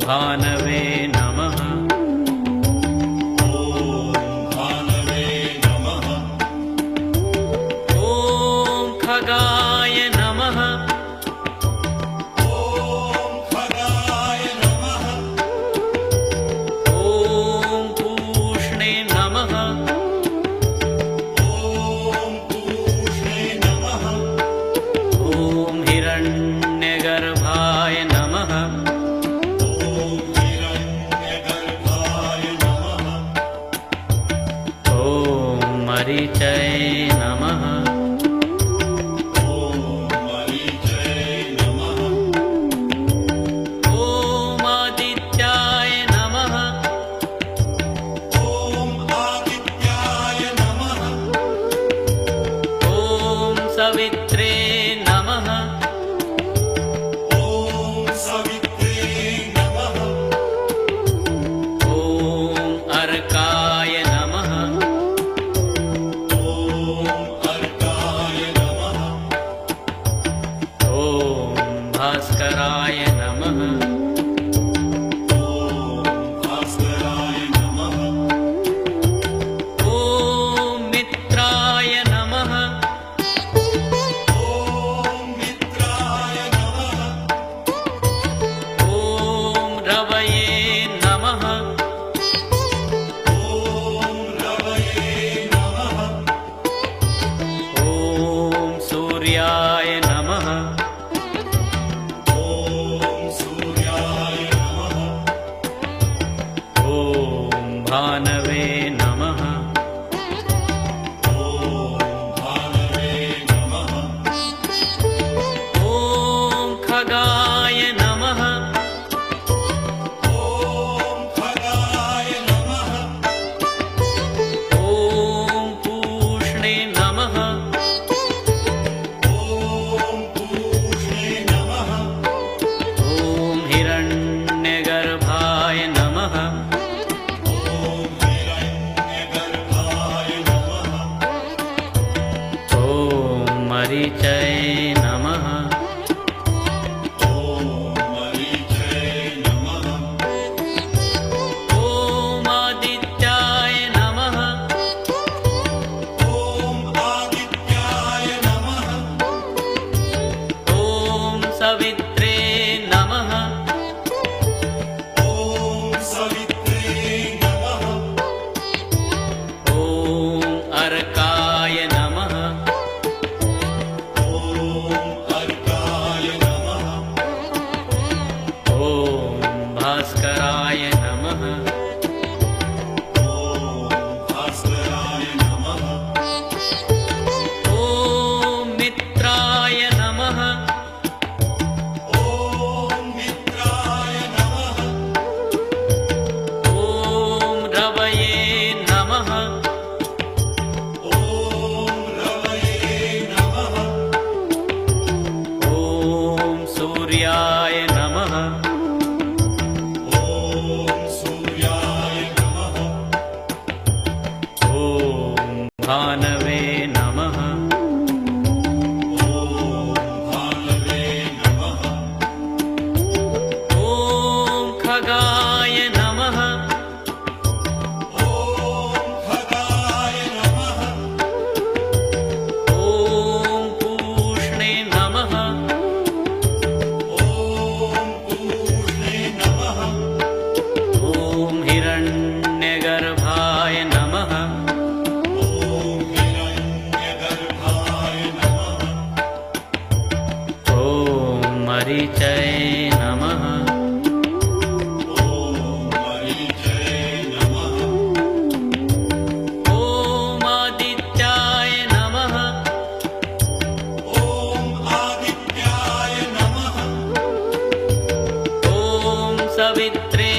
भानवे नमः। ॐ भानवे नमः। ॐ खगाय नमः। ॐ खगाय नमः। ॐ पूष्णे नमः। ॐ पूष्णे नमः। ॐ हिरण्यगर्भाय नमः। मरीचय नमः। ॐ मरीचय नमः। ॐ आदित्याय नमः। ॐ आदित्याय नमः। ॐ सवित्रे नमः। ॐ सवित्रे नमः। ॐ अर्काय नमः। भास्कराय नमः। ॐ भास्कराय नमः। ॐ मित्राय नमः। ॐ मित्राय नमः। ॐ रवये नमः। ॐ रवये नमः। ॐ सूर्याय नमः। भानवे नमः। ॐ भानवे नमः। ॐ खगाय नमः। ॐ खगाय नमः। ॐ पूष्णे नमः। ॐ पूष्णे नमः। ॐ हिरण्यगर्भाय नमः। मरीचय नमः। ॐ मरीचय नमः। ॐ आदित्याय नमः। ॐ आदित्याय नमः। ॐ सवित्रे नमः। ॐ सवित्रे नमः। ॐ अर्काय नमः। भास्कराय नमः। ॐ भास्कराय नमः। ॐ मित्राय नमः। ॐ मित्राय नमः। ॐ रवये नमः। ॐ रवये नमः। ॐ सूर्याय नमः। भानवे नमः। ॐ भानवे नमः। ॐ खगाय नमः। ॐ खगाय नमः। ॐ पूष्णे नमः। ॐ पूष्णे नमः। ॐ हिरण्यगर्भाय नमः। मरीचय नमः। ॐ मरीचय नमः। ॐ आदित्याय नमः। ॐ आदित्याय पवित्रे